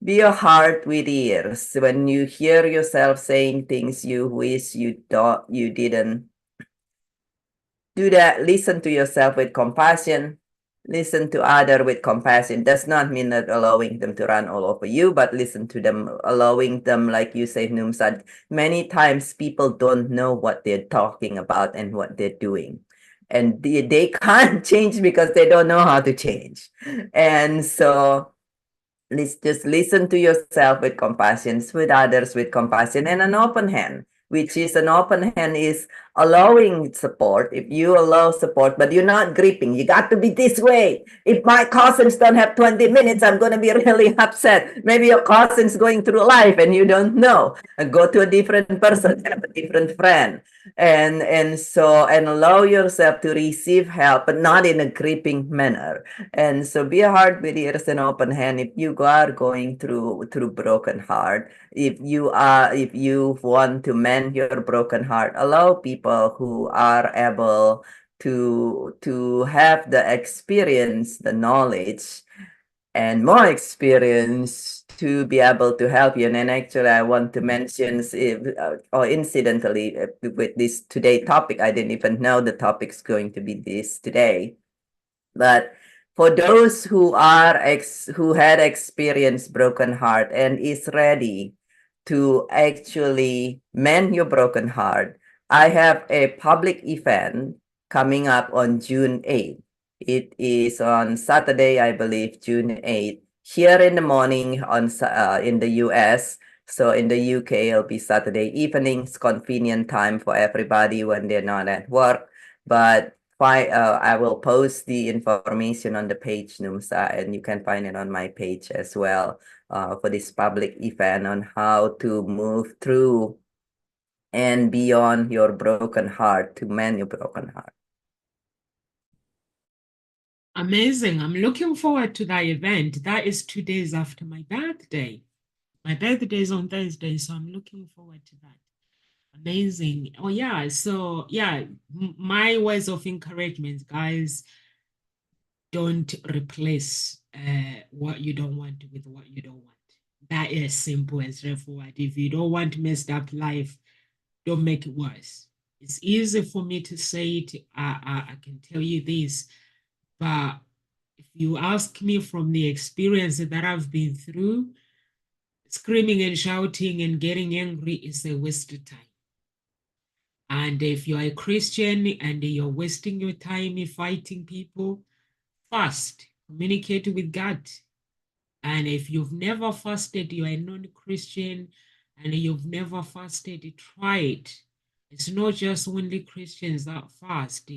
Be a heart with ears. When you hear yourself saying things you wish you didn't, do that. Listen to yourself with compassion. Listen to other with compassion. Does not mean that allowing them to run all over you, but listen to them, allowing them, like you say, Numsad. Many times people don't know what they're talking about and what they're doing. And they can't change because they don't know how to change. And so let's just listen to yourself with compassion, with others with compassion, and an open hand, which is an open hand is allowing support. If you allow support, but you're not gripping, you got to be this way. If my cousins don't have 20 minutes, I'm going to be really upset. Maybe your cousin's going through life and you don't know. Go to a different person, have a different friend. And allow yourself to receive help, but not in a gripping manner. And so be a heart with ears and open hand. If you are going through broken heart, if you want to mend your broken heart, allow people who are able to have the experience, the knowledge, and more experience to be able to help you. And then actually, I want to mention, or incidentally, with this today topic, I didn't even know the topic's going to be this today. But for those who who had experienced broken heart and is ready to actually mend your broken heart, I have a public event coming up on June 8th. It is on Saturday, I believe, June 8th, here in the morning in the US. So in the UK, it'll be Saturday evenings, convenient time for everybody when they're not at work. But I will post the information on the page, Numsa, and you can find it on my page as well, for this public event on how to move through and beyond your broken heart to mend your broken heart. Amazing. I'm looking forward to that event. That is 2 days after my birthday. My birthday is on Thursday, so I'm looking forward to that. Amazing. Oh, yeah. So, yeah, my words of encouragement, guys, don't replace what you don't want with what you don't want. That is simple as straightforward. If you don't want messed up life, don't make it worse. It's easy for me to say it. I can tell you this, but if you ask me from the experience that I've been through, screaming and shouting and getting angry is a waste of time. And if you're a Christian and you're wasting your time fighting people, fast, communicate with God. And if you've never fasted, you're a non-Christian, and you've never fasted, try it. It's not just only Christians that fast.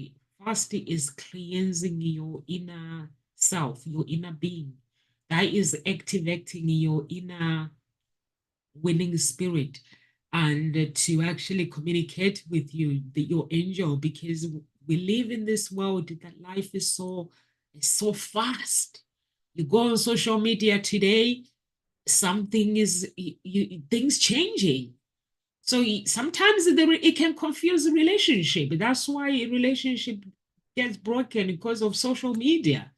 Fasting is cleansing your inner self, your inner being. That is activating your inner winning spirit and to actually communicate with you, your angel, because we live in this world that life is so fast. You go on social media today, something is things changing. So sometimes it can confuse a relationship. That's why a relationship gets broken because of social media.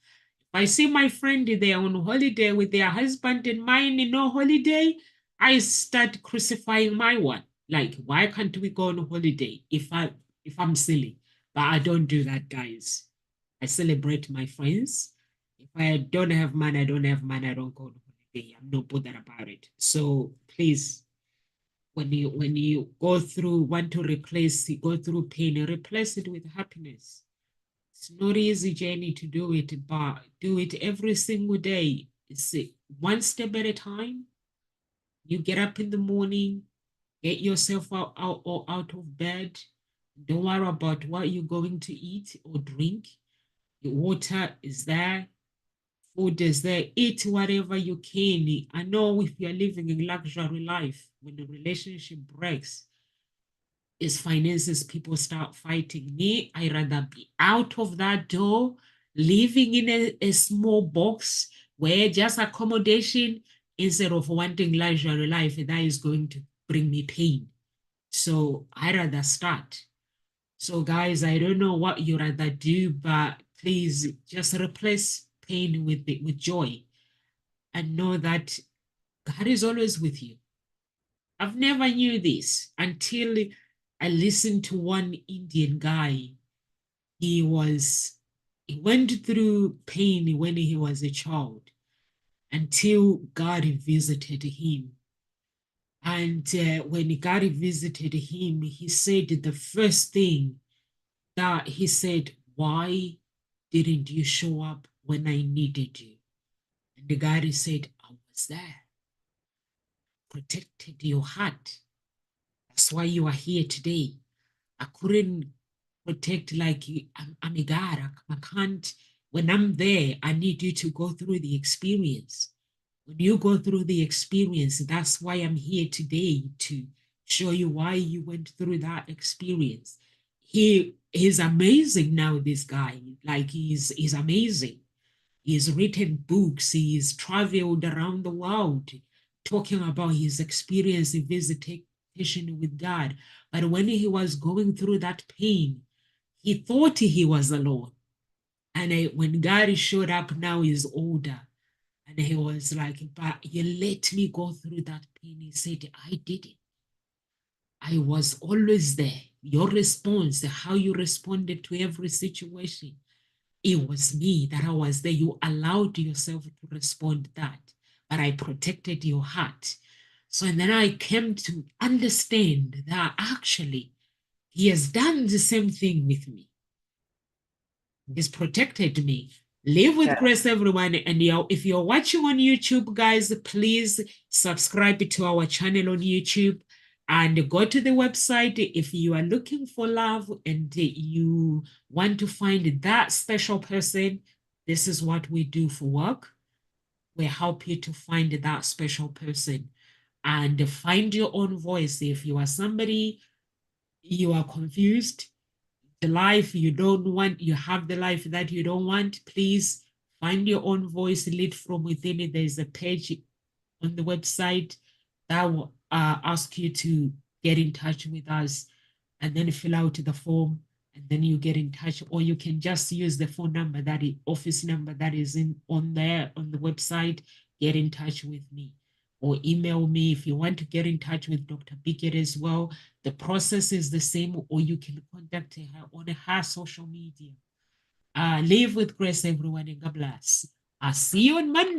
I see my friend there on holiday with their husband and mine no holiday, I start crucifying my one. Like, why can't we go on holiday if I'm silly? But I don't do that, guys. I celebrate my friends. If I don't have money, I don't have money. I don't go on holiday. I'm not bothered about it. So please, when you go through, want to replace, go through pain, replace it with happiness. It's not easy journey to do it, but do it every single day. It's one step at a time. You get up in the morning, get yourself out of bed. Don't worry about what you're going to eat or drink. Your water is there, food is there. Eat whatever you can. I know if you're living a luxury life, when the relationship breaks, is finances, people start fighting. Me, I rather be out of that door, living in a small box where just accommodation instead of wanting luxury life that is going to bring me pain. So I rather start. So guys, I don't know what you rather do, but please just replace pain with joy and know that God is always with you. I've never knew this until I listened to one Indian guy. He was he went through pain when he was a child until God visited him. And when God visited him, he said the first thing that he said, "Why didn't you show up when I needed you?" And the God said, "I was there, protected your heart. That's why you are here today. I couldn't protect like you. I'm a God. I can't. When I'm there, I need you to go through the experience. When you go through the experience, that's why I'm here today to show you why you went through that experience." He's amazing now. This guy, like he's amazing. He's written books. He's traveled around the world talking about his experience in visitation with God. But when he was going through that pain, he thought he was alone. And when God showed up now, he's older. And he was like, "But you let me go through that pain." He said, "I did it. I was always there. Your response, how you responded to every situation, it was me that I was there. You allowed yourself to respond that, but I protected your heart." So, and then I came to understand that actually he has done the same thing with me. He's protected me. Live with Yeah. grace, everyone. And if you're watching on YouTube, guys, please subscribe to our channel on YouTube and go to the website if you are looking for love and you want to find that special person. This is what we do for work. We help you to find that special person and find your own voice. If you are somebody, you are confused, the life you don't want, you have the life that you don't want, please find your own voice, lead from within it. There's a page on the website that will ask you to get in touch with us and then fill out the form and then you get in touch, or you can just use the phone number, that is office number that is in on there on the website. Get in touch with me or email me if you want to get in touch with Dr. Bickett as well. The process is the same, or you can contact her on her social media. Live with grace, everyone, and God bless. I'll see you on Monday.